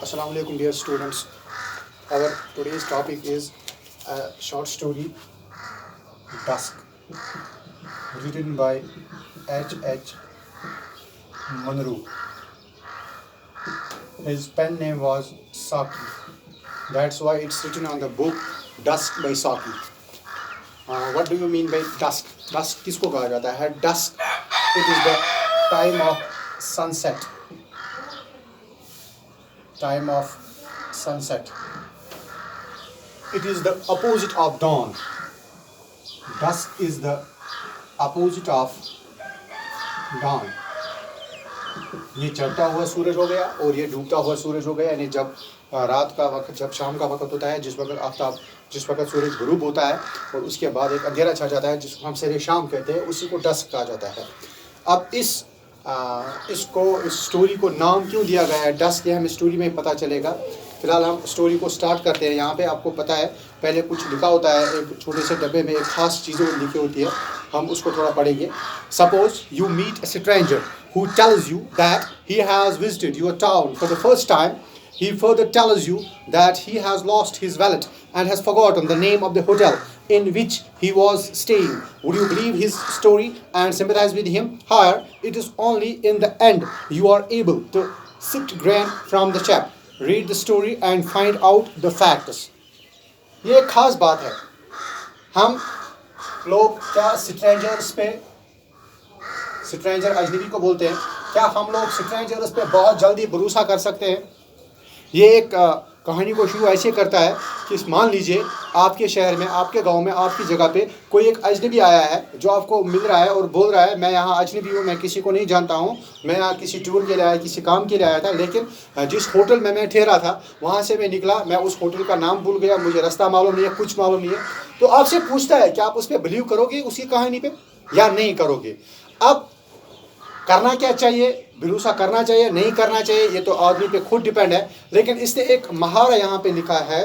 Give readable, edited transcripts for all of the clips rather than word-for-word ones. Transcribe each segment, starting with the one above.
Assalamu alaikum, dear students. Our today's topic is a short story, Dusk, written by H. Munro. His pen name was Saki. That's why it's written on the book Dusk by Saki. What do you mean by dusk? Dusk किसको कहा जाता है? Dusk, it is the time of sunset. Time of sunset. It is the opposite of dawn. Dusk is the opposite of dawn. ये चढ़ता हुआ सूरज हो गया और ये डूबता हुआ सूरज हो गया, यानी जब रात का वक्त, जब शाम का वक्त होता है, जिस वक्त सूरज गुरूब होता है और उसके बाद एक अंधेरा छा जाता है जिसको हम सरे शाम कहते हैं, उसी को डस्क कहा जाता है। अब इस स्टोरी को नाम क्यों दिया गया है डस्क, ये हमें स्टोरी में पता चलेगा। फिलहाल हम स्टोरी को स्टार्ट करते हैं। यहाँ पे आपको पता है पहले कुछ लिखा होता है, एक छोटे से डब्बे में एक खास चीज़ें लिखी होती है, हम उसको थोड़ा पढ़ेंगे। Suppose you meet a stranger who tells you that he has visited your town for the first time. He further tells you that he has lost his wallet and has forgotten the name of the hotel in which he was staying. Would you believe his story and sympathize with him? However, it is only in the end you are able to sift grain from the chaff, read the story and find out the facts. ये एक खास बात है। हम लोग क्या stranger अजनबी को बोलते हैं, क्या हम लोग स्ट्रेंजर्स पे बहुत जल्दी भरोसा कर सकते हैं? ये एक कहानी को शुरू ऐसे करता है कि मान लीजिए आपके शहर में, आपके गांव में, आपकी जगह पे कोई एक अजनबी आया है जो आपको मिल रहा है और बोल रहा है मैं यहाँ अजनबी हूँ, मैं किसी को नहीं जानता हूँ, मैं यहाँ किसी टूर के लिए आया, किसी काम के लिए आया था, लेकिन जिस होटल में मैं ठहरा था वहाँ से मैं निकला, मैं उस होटल का नाम भूल गया, मुझे रास्ता मालूम नहीं है, कुछ मालूम नहीं है। तो आपसे पूछता है कि आप उस पर बिलीव करोगे उसकी कहानी पर या नहीं करोगे। अब करना क्या चाहिए, भरोसा करना चाहिए नहीं करना चाहिए, ये तो आदमी पे खुद डिपेंड है। लेकिन इसने एक महारा यहाँ पे लिखा है,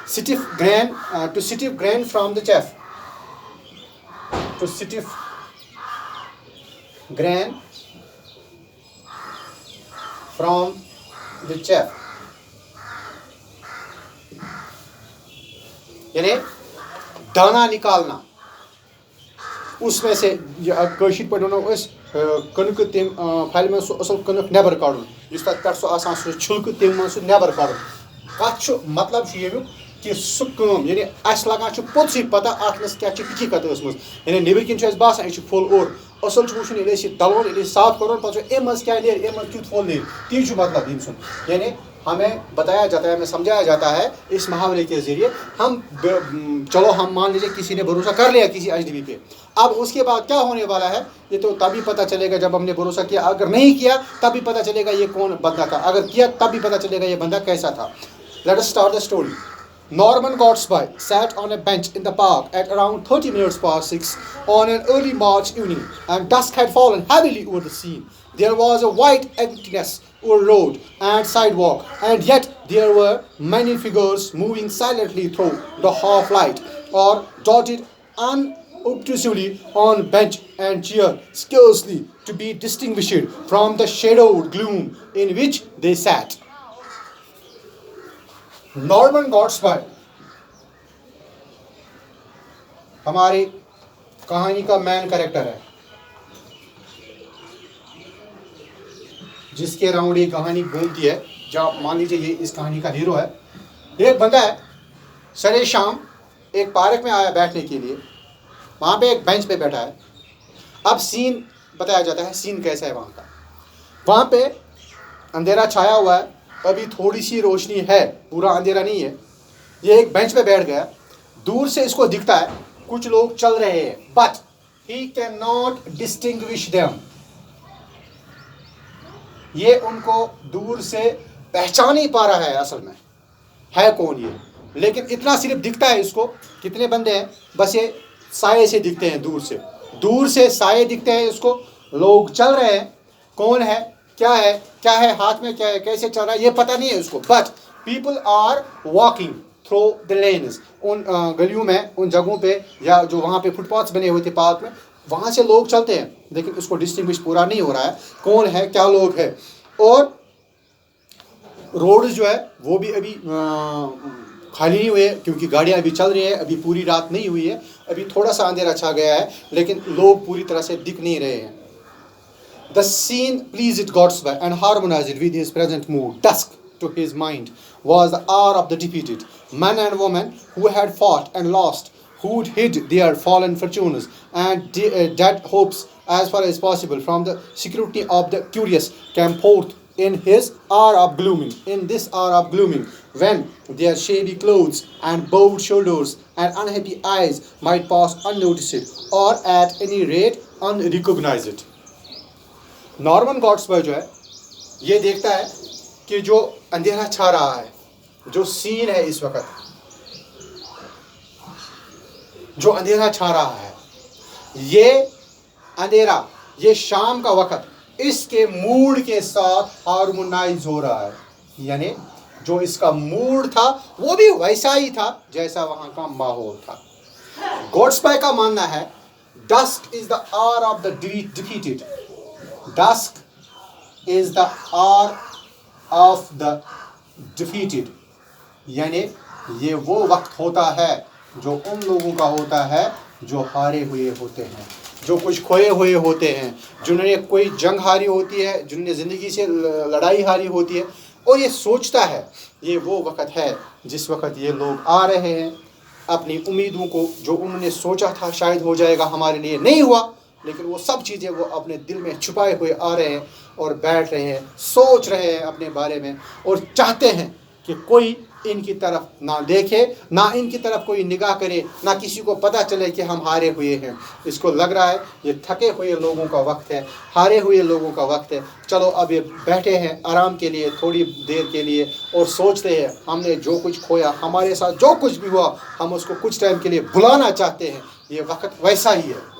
to सिटिफ grain from the chef, to सिटिफ grain from the chef, यानी दाना निकालना उसमें से। कशीर पे कनक तम फल में असल कनक नबर कड़ पे सह छिलक तम मे नबर कड़। कत मतलब यमुक कि सह कम, यानी अस लगान पोत पता अत क्या हकीकत ऊसम, यानी नबर किन बासान यह फुल और असल वो दलोन साफ करोन पे अम क्या नीर अम क्युत फुल नीर, ती मतलब यम सुन। यानी हमें बताया जाता है, हमें समझाया जाता है इस मुहावरे के ज़रिए। चलो हम मान लीजिए किसी ने भरोसा कर लिया किसी अजनबी पे, अब उसके बाद क्या होने वाला है ये तो तभी पता चलेगा जब हमने भरोसा किया। अगर नहीं किया तभी पता चलेगा ये कौन बंदा था, अगर किया तभी पता चलेगा ये बंदा कैसा था। Let us start the story. Norman Godsby sat on a bench in the park at around 30 minutes past 6 on an early March evening, and dusk had fallen heavily over the scene. There was a white emptiness over road and sidewalk, and yet there were many figures moving silently through the half light or dotted unobtrusively on bench and chair, scarcely to be distinguished from the shadowed gloom in which they sat. Norman Gortsby हमारी कहानी का main character है, जिसके round ये कहानी घूमती है। जब मान लीजिए ये इस कहानी का हीरो है, एक बंदा है सरे शाम एक पार्क में आया बैठने के लिए, वहाँ पे एक बेंच पे बैठा है। अब सीन बताया जाता है, सीन कैसा है वहाँ का। वहाँ पे अंधेरा छाया हुआ है, अभी थोड़ी सी रोशनी है, पूरा अंधेरा नहीं है। ये एक बेंच पे बैठ गया, दूर से इसको दिखता है कुछ लोग चल रहे हैं, but he can not distinguish them. ये उनको दूर से पहचान नहीं पा रहा है असल में है कौन ये, लेकिन इतना सिर्फ दिखता है इसको। कितने बंदे हैं, बस ये साये से दिखते हैं, दूर से साये दिखते हैं इसको। लोग चल रहे हैं, कौन है क्या है हाथ में क्या है, कैसे चल रहा है ये पता नहीं है उसको, but people are walking through the lens. उन गलियों में, उन जगहों पे, या जो वहाँ पे फुटपाथ्स बने हुए थे पार्क में, वहाँ से लोग चलते हैं, लेकिन उसको डिस्टिंग्विश पूरा नहीं हो रहा है कौन है क्या लोग है। और रोड जो है वो भी अभी खाली नहीं हुए, क्योंकि गाड़ियाँ अभी चल रही है, अभी पूरी रात नहीं हुई है, अभी थोड़ा सा अंधेरा छा गया है, लेकिन लोग पूरी तरह से दिख नहीं रहे हैं. The scene pleased Godspell and harmonized with his present mood. Dusk, to his mind, was the hour of the defeated. Men and women who had fought and lost, who hid their fallen fortunes and dead hopes as far as possible from the security of the curious, came forth in his hour of glooming, in this hour of glooming, when their shabby clothes and bowed shoulders and unhappy eyes might pass unnoticed, or at any rate unrecognized. Norman Gortsby जो है ये देखता है कि जो अंधेरा छा रहा है, जो सीन है इस वक्त, जो अंधेरा छा रहा है, ये अंधेरा, ये शाम का वक्त इसके मूड के साथ हार्मोनाइज हो रहा है. यानी जो इसका मूड था वो भी वैसा ही था जैसा वहां का माहौल था. गॉड्सबर्ग का मानना है dusk is the hour of the defeated. Dusk is the hour of the defeated. यानी ये वो वक्त होता है जो उन लोगों का होता है जो हारे हुए होते हैं, जो कुछ खोए हुए होते हैं, जिन्होंने कोई जंग हारी होती है, जिन्होंने ज़िंदगी से लड़ाई हारी होती है, और ये सोचता है ये वो वक्त है जिस वक्त ये लोग आ रहे हैं अपनी उम्मीदों को, जो उन्होंने सोचा था शायद हो जाएगा, हमारे लिए नहीं हुआ, लेकिन वो सब चीज़ें वो अपने दिल में छुपाए हुए आ रहे हैं और बैठ रहे हैं, सोच रहे हैं अपने बारे में, और चाहते हैं कि कोई इनकी तरफ ना देखे, ना इनकी तरफ कोई निगाह करे, ना किसी को पता चले कि हम हारे हुए हैं. इसको लग रहा है ये थके हुए लोगों का वक्त है, हारे हुए लोगों का वक्त है. चलो अब ये बैठे हैं आराम के लिए, थोड़ी देर के लिए, और सोचते हैं हमने जो कुछ खोया, हमारे साथ जो कुछ भी हुआ, हम उसको कुछ टाइम के लिए भुलाना चाहते हैं. ये वक्त वैसा ही है.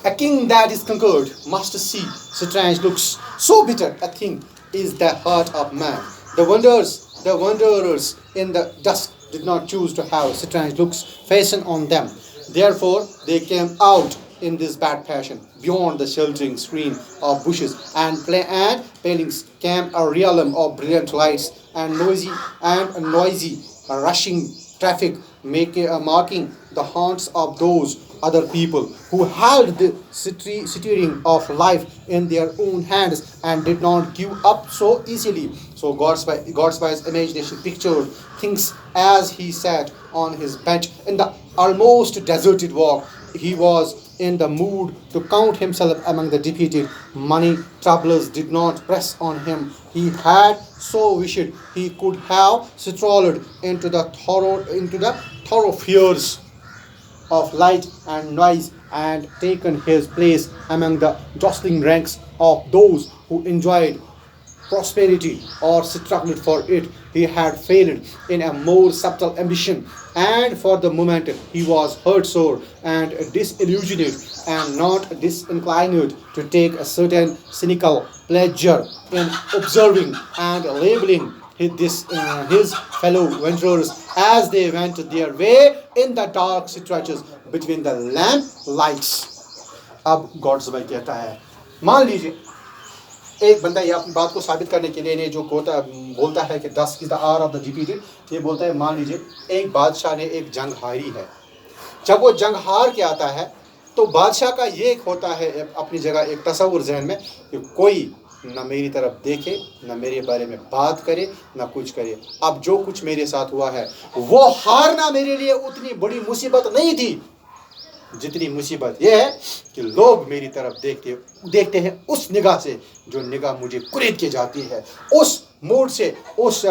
A king that is conquered must see strange looks. So bitter a thing is the heart of man. The wanderers in the dusk did not choose to have strange looks fastened on them. Therefore they came out in this bad fashion. Beyond the sheltering screen of bushes and palings came a realm of brilliant lights and noisy rushing traffic, marking the haunts of those other people who held the steering of life in their own hands and did not give up so easily. So Godspell's imagination pictured things as he sat on his bench in the almost deserted walk. He was in the mood to count himself among the defeated. Money troubles did not press on him. He had so wished he could have strolled into the thoroughfares of light and noise and taken his place among the jostling ranks of those who enjoyed prosperity or struggled for it. He had failed in a more subtle ambition, and for the moment he was hurt sore and disillusioned and not disinclined to take a certain cynical pleasure in observing and labeling his fellow venturers as they went their way in the dark stretches between the lamp lights. अब गॉड्सबर्ग कहता है, मान लीजिए एक बंदा ये अपनी बात को साबित करने के लिए जो बोलता है कि dusk is the hour of the defeated, ये बोलता है मान लीजिए एक बादशाह ने एक जंग हारी है. जब वो जंग हार के आता है तो बादशाह का ये होता है अपनी जगह एक तस्वुर जहन में कि कोई ना मेरी तरफ देखे, ना मेरे बारे में बात करे, ना कुछ करे. अब जो कुछ मेरे साथ हुआ है वो हारना मेरे लिए उतनी बड़ी मुसीबत नहीं थी जितनी मुसीबत यह है कि लोग मेरी तरफ देखते हैं उस निगाह से जो निगाह मुझे कुरेद के जाती है. उस मूड से, उस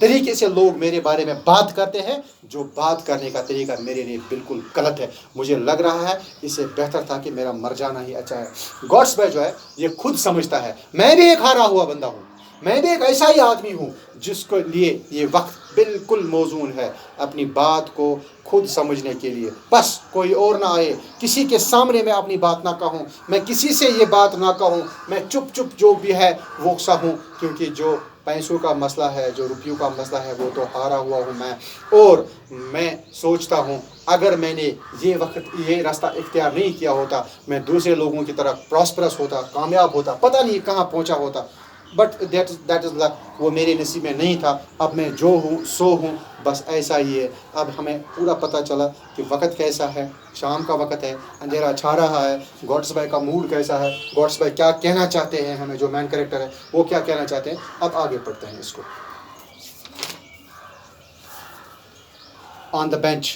तरीके से लोग मेरे बारे में बात करते हैं जो बात करने का तरीका मेरे लिए बिल्कुल गलत है. मुझे लग रहा है इससे बेहतर था कि मेरा मर जाना ही अच्छा है. गॉड्सबर्ग जो है ये खुद समझता है मैं भी एक हारा हुआ बंदा हूँ, मैं भी एक ऐसा ही आदमी हूँ जिसको लिए ये वक्त बिल्कुल मौजूद है अपनी बात को खुद समझने के लिए. बस कोई और ना आए, किसी के सामने मैं अपनी बात ना कहूँ, मैं किसी से ये बात ना कहूँ, मैं चुप जो भी है वो सहूँ, क्योंकि जो पैसों का मसला है, जो रुपयों का मसला है, वो तो हारा हुआ हूँ मैं। और मैं सोचता हूँ अगर मैंने ये रास्ता इख्तियार नहीं किया होता, मैं दूसरे लोगों की तरह प्रॉस्परस होता, कामयाब होता, पता नहीं कहाँ पहुँचा होता। बट दैट इज़ लक, वो मेरे नसीब में नहीं था। अब मैं जो हूँ सो हूँ, बस ऐसा ही है। अब हमें पूरा पता चला कि वक्त कैसा है, शाम का वक्त है, अंधेरा छा रहा है, गॉड्स बाय का मूड कैसा है, गॉड्स बाय क्या कहना चाहते हैं हमें, जो मैन कैरेक्टर है वो क्या कहना चाहते हैं। अब आगे पढ़ते हैं इसको। On the bench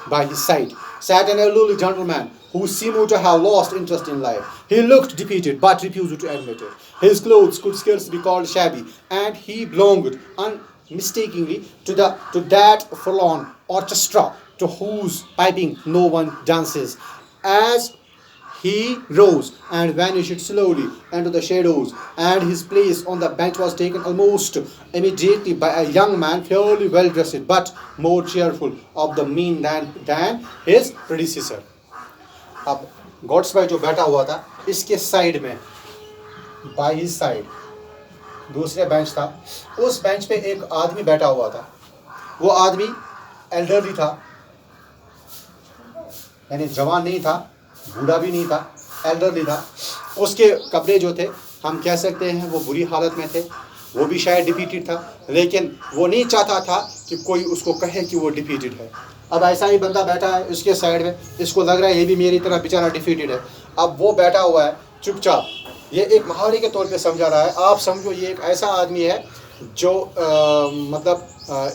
by his side sat an elderly gentleman who seemed to have lost interest in life. He looked defeated but refused to admit it. His clothes could scarcely be called shabby, and he belonged unmistakably to that forlorn orchestra to whose piping no one dances. As he rose and vanished slowly into the shadows, and his place on the bench was taken almost immediately by a young man fairly well dressed but more cheerful of the mean than his predecessor. अब God's bye जो बैठा हुआ था, इसके side में, by his side दूसरे bench था। उस बेंच पे एक आदमी बैठा हुआ था। वो आदमी एल्डरली था, यानी जवान नहीं था, बूढ़ा भी नहीं था, एल्डरली था। उसके कपड़े जो थे, हम कह सकते हैं वो बुरी हालत में थे। वो भी शायद डिफीटेड था, लेकिन वो नहीं चाहता था कि कोई उसको कहे कि वो डिफीटेड है। अब ऐसा ही बंदा बैठा है उसके साइड में, इसको लग रहा है ये भी मेरी तरह बेचारा डिफीटेड है। अब वो बैठा हुआ है चुपचाप, ये एक महावरे के तौर पे समझा रहा है। आप समझो ये एक ऐसा आदमी है जो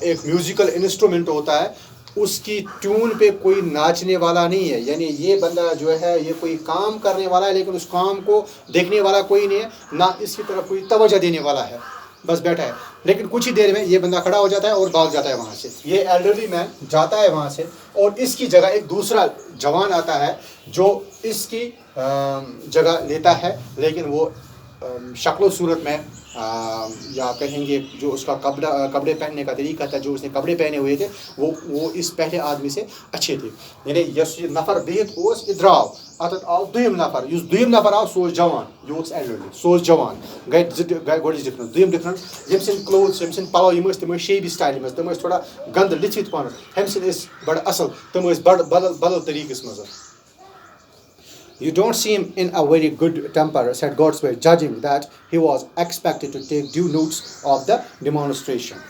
एक म्यूज़िकल इंस्ट्रूमेंट होता है, उसकी ट्यून पे कोई नाचने वाला नहीं है। यानी ये बंदा जो है ये कोई काम करने वाला है, लेकिन उस काम को देखने वाला कोई नहीं है, ना इसकी तरफ कोई तवज्जो देने वाला है, बस बैठा है। लेकिन कुछ ही देर में ये बंदा खड़ा हो जाता है और भाग जाता है वहाँ से। ये एल्डरली मैन जाता है वहाँ से, और इसकी जगह एक दूसरा जवान आता है जो इसकी जगह लेता है। लेकिन वो शक्ल सूरत में या कहेंगे जो उसका कपड़े पहनने का तरीका था, जो उसने कपड़े पहने हुए थे, वो इस पहले आदमी से अच्छे थे। यानी यस ये नफर बिहत ओस इद्राव अतत आव दुयम नफर, युस दुयम नफर आव सो जवान, यो ओस एल्डरली, सो जवान गए गोड डिफरेंट। दुयम डिफरेंट यम सिन क्लोथ्स, यम सिन पलो, यम तम शेबी स्टाइल में, तम थोड़ा गंद लिथित पान, हम सिन बड़ असल, तम बड़ बदल तरीकस मज। You don't seem in a very good temper, said Godsway, judging that he was expected to take due notes of the demonstration.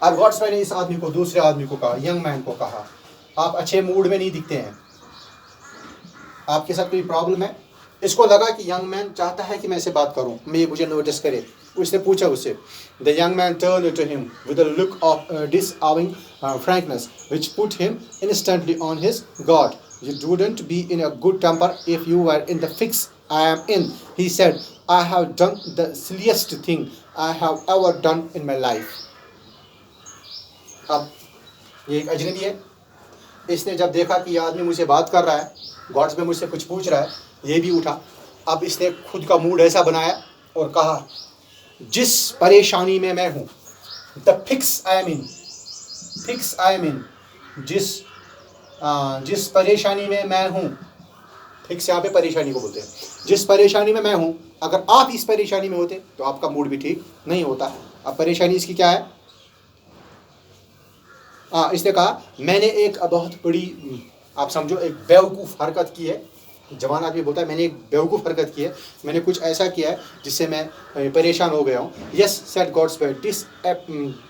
अब गॉड्सवे ने इस आदमी को, दूसरे आदमी को कहा, यंग मैन को कहा, आप अच्छे मूड में नहीं दिखते हैं, आपके साथ कोई प्रॉब्लम है। इसको लगा कि यंग मैन चाहता है कि मैं इससे बात करूं, मुझे नोटिस करे। उसने पूछा उससे। The young man turned to him with a look of disavowing frankness, which put him instantly on his guard. You wouldn't be in a good temper if you were in the fix I am in, he said. I have done the silliest thing I have ever done in my life. अब ये एक अजनबी है, इसने जब देखा कि ये आदमी मुझसे बात कर रहा है, गॉड्स में मुझसे कुछ पूछ रहा है, ये भी उठा। अब इसने खुद का मूड ऐसा बनाया और कहा, जिस परेशानी में मैं हूँ, द फिक्स आई एम इन, जिस परेशानी में मैं हूँ, फिक्स यहाँ पे परेशानी को बोलते हैं, जिस परेशानी में मैं हूँ, अगर आप इस परेशानी में होते तो आपका मूड भी ठीक नहीं होता। अब परेशानी इसकी क्या है? इसने कहा मैंने एक बहुत बड़ी, आप समझो एक बेवकूफ़ हरकत की है। जवान आदमी बोलता है मैंने एक बेवकूफ़ हरकत की है, मैंने कुछ ऐसा किया है जिससे मैं परेशान हो गया हूँ। Yes said Gortsby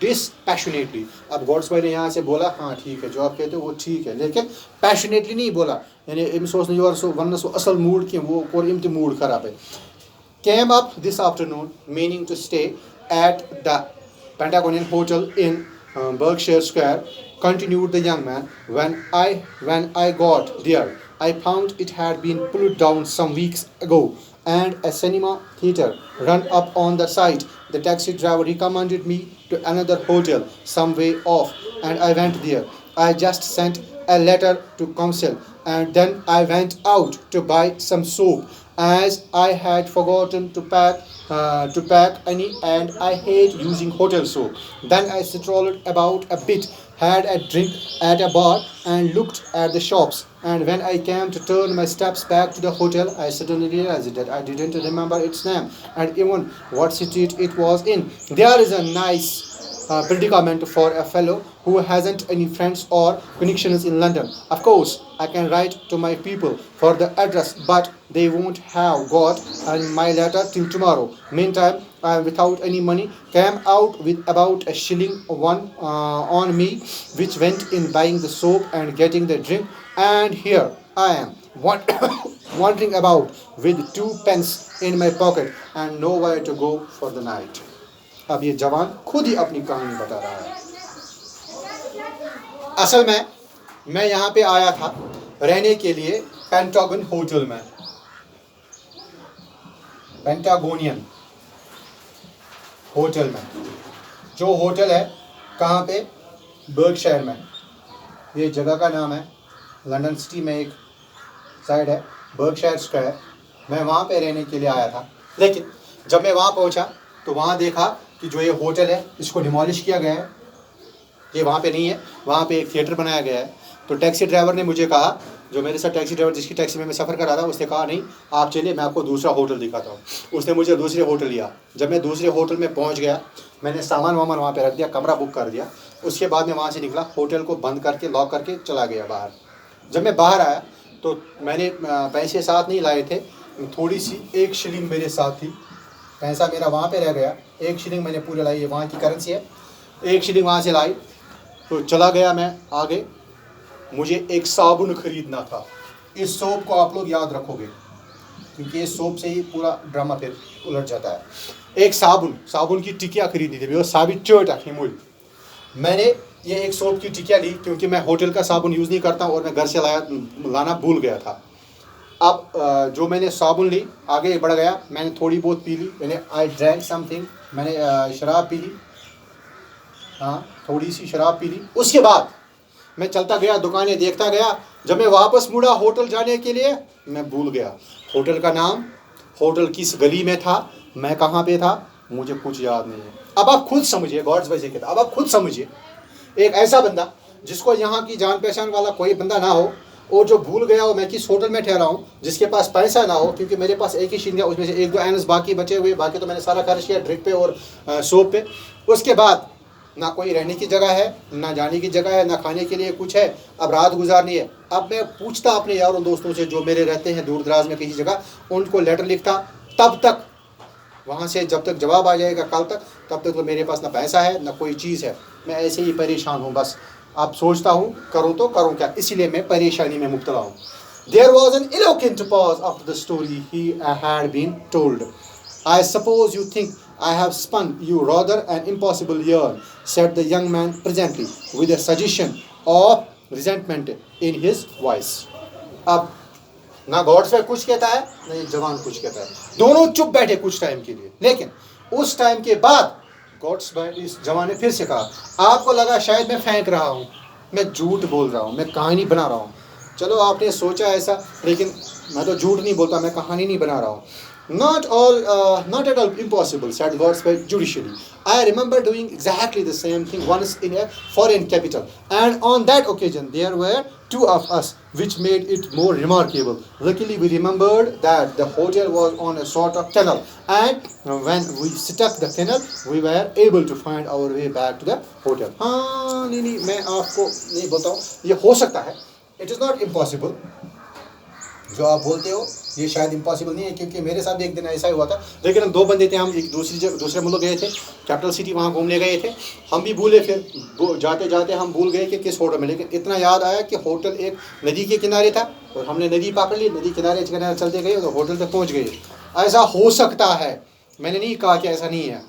dispassionately. अब गॉड्सवे ने यहाँ से बोला, हाँ ठीक है, जो आप कहते हो वो ठीक है, लेकिन पैशनेटली नहीं बोला। यानी इम सोच योर सो वन सो असल मूड की वो और इम मूड खराब है। Came up this afternoon, meaning to stay at the Pentagon Hotel in Berkshire Square, continued the young man. When I got there, I found it had been pulled down some weeks ago, and a cinema theater run up on the site. The taxi driver recommended me to another hotel some way off, and I went there. I just sent a letter to council, and then I went out to buy some soap, as I had forgotten to pack any, and I hate using hotel soap. Then I strolled about a bit, had a drink at a bar, and looked at the shops. And when I came to turn my steps back to the hotel, I suddenly realized that I didn't remember its name and even what street it was in. There is a nice predicament for a fellow who hasn't any friends or connections in London. Of course, I can write to my people for the address, but they won't have got my letter till tomorrow. Meantime, I am without any money, came out with about a shilling on me, which went in buying the soap and getting the drink, and here I am, wandering about with 2 pence in my pocket and nowhere to go for the night. अब ये जवान खुद ही अपनी कहानी बता रहा है। असल में मैं यहाँ पे आया था रहने के लिए पेंटागन होटल में, पेंटागोनियन होटल में, जो होटल है कहाँ पे, बर्कशायर में। ये जगह का नाम है, लंदन सिटी में एक साइड है बर्कशायर स्क्वायर। मैं वहाँ पे रहने के लिए आया था, लेकिन जब मैं वहाँ पहुँचा तो वहाँ देखा कि जो ये होटल है इसको डिमोलिश किया गया है, ये वहाँ पे नहीं है, वहाँ पे एक थिएटर बनाया गया है। तो टैक्सी ड्राइवर ने मुझे कहा, जो मेरे साथ टैक्सी ड्राइवर जिसकी टैक्सी में मैं सफ़र कर रहा था, उसने कहा नहीं आप चलिए मैं आपको दूसरा होटल दिखाता हूँ। उसने मुझे दूसरे होटल लिया। जब मैं दूसरे होटल में पहुँच गया, मैंने सामान वामान वहाँ पे रख दिया, कमरा बुक कर दिया। उसके बाद मैं वहाँ से निकला, होटल को बंद करके लॉक करके चला गया बाहर। जब मैं बाहर आया तो मैंने पैसे साथ नहीं लाए थे, थोड़ी सी 1 शिलिंग मेरे साथ थी, पैसा मेरा वहाँ पे रह गया। 1 शिलिंग मैंने पूरे लाई, वहाँ की करेंसी है, 1 शिलिंग वहाँ से लाई तो चला गया मैं आगे। मुझे एक साबुन खरीदना था। इस सोप को आप लोग याद रखोगे क्योंकि इस सोप से ही पूरा ड्रामा फिर उलट जाता है। एक साबुन की टिकिया खरीदी थी, वो साबित चोटा हिमुल। मैंने ये एक सोप की टिकिया ली क्योंकि मैं होटल का साबुन यूज़ नहीं करता और मैं घर से लाना भूल गया था। अब जो मैंने साबुन ली, आगे बढ़ गया, मैंने थोड़ी बहुत पी ली, मैंने आई ड्रैंक समथिंग, मैंने शराब पी ली, हाँ थोड़ी सी शराब पी ली। उसके बाद मैं चलता गया, दुकानें देखता गया। जब मैं वापस मुड़ा होटल जाने के लिए, मैं भूल गया होटल का नाम, होटल किस गली में था, मैं कहाँ पे था, मुझे कुछ याद नहीं है। अब आप खुद समझिए, गॉड्स वजह के, अब आप खुद समझिए, एक ऐसा बंदा जिसको यहाँ की जान पहचान वाला कोई बंदा ना हो और जो भूल गया हो मैं किस होटल में ठहरा हूँ, जिसके पास पैसा ना हो, क्योंकि मेरे पास एक ही शिलिंग है, उसमें से 1-2 एनस बाकी बचे हुए, बाकी तो मैंने सारा खर्च किया ड्रिंक पे और सोप पे। उसके बाद ना कोई रहने की जगह है, ना जाने की जगह है, ना खाने के लिए कुछ है, अब रात गुजारनी है। अब मैं पूछता अपने यारों दोस्तों से जो मेरे रहते हैं दूर दराज में किसी जगह, उनको लेटर लिखता, तब तक वहाँ से जब तक जवाब आ जाएगा कल तक, तब तक तो मेरे पास ना पैसा है ना कोई चीज़ है। मैं ऐसे ही परेशान हूँ बस। अब सोचता हूँ करूँ तो करूँ क्या, इसीलिए मैं परेशानी में मुब्तला हूँ। There was an eloquent pause after the story he had been told. I suppose you think I have spun you rather an impossible yarn, said the young man presently, with a suggestion of resentment in his voice. अब ना God's में कुछ कहता है ना ये जवान कुछ कहता है, दोनों चुप बैठे कुछ टाइम के लिए। लेकिन उस टाइम के बाद गॉड्स इस जवान ने फिर से कहा, आपको लगा शायद मैं फेंक रहा हूँ, मैं झूठ बोल रहा हूँ, मैं कहानी बना रहा हूँ। चलो आपने सोचा ऐसा, लेकिन मैं तो झूठ नहीं बोलता, मैं कहानी नहीं बना रहा हूँ। Not at all impossible, said Wordsworth judicially. I remember doing exactly the same thing once in a foreign capital, and on that occasion there were 2 of us, which made it more remarkable. Luckily, we remembered that the hotel was on a sort of canal, and when we struck the canal, we were able to find our way back to the hotel. हाँ नहीं, मैं आपको नहीं बोलता हूँ, ये हो सकता है, it is not impossible. जो आप बोलते हो ये शायद इम्पॉसिबल नहीं है, क्योंकि मेरे साथ भी एक दिन ऐसा ही हुआ था। लेकिन हम 2 बंदे थे, हम एक दूसरे मुल्क गए थे, कैपिटल सिटी, वहाँ घूमने गए थे। हम भी भूले, फिर जाते जाते हम भूल गए कि किस होटल में, लेकिन इतना याद आया कि होटल एक नदी के किनारे था और हमने नदी पकड़ ली, नदी किनारे किनारे चलते गए तो होटल तक पहुँच गए। ऐसा हो सकता है, मैंने नहीं कहा कि ऐसा नहीं है।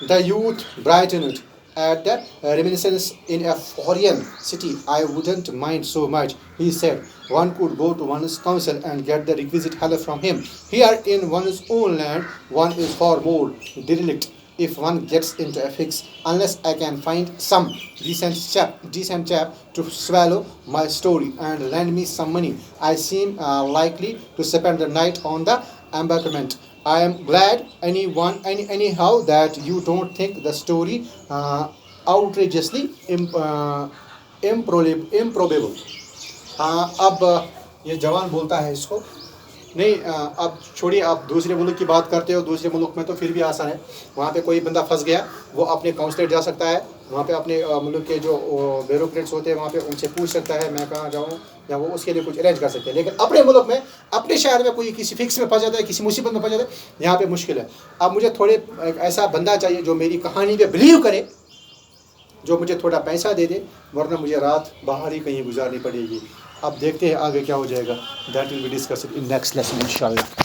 The youth brightened at the reminiscence in a foreign city. I wouldn't mind so much, he said. One could go to one's counsel and get the requisite help from him. Here in one's own land, one is far more derelict if one gets into a fix, unless I can find some decent chap to swallow my story and lend me some money. I seem likely to spend the night on the embankment. I am glad anyhow that you don't think the story outrageously improbable. हाँ, अब ये जवान बोलता है इसको नहीं, अब छोड़िए, आप दूसरे मुल्क की बात करते हो। दूसरे मुल्क में तो फिर भी आसान है। वहाँ पे कोई बंदा फंस गया, वो अपने काउंसलेट जा सकता है। वहाँ पे अपने मुल्क के जो ब्यूरोक्रेट्स होते हैं वहाँ पे उनसे पूछ सकता है मैं कहाँ जाऊँ, या वो उसके लिए कुछ अरेंज कर सकते हैं। लेकिन अपने मुल्क में, अपने शहर में कोई किसी फिक्स में फंस जाता है, किसी मुसीबत में फंस जाता है, यहाँ पे मुश्किल है। अब मुझे थोड़े एक ऐसा बंदा चाहिए जो मेरी कहानी पे बिलीव करे, जो मुझे थोड़ा पैसा दे दे, वरना मुझे रात बाहर ही कहीं गुजारनी पड़ेगी। अब देखते हैं आगे क्या हो जाएगा। That will be discussed in next lesson इंशाल्लाह।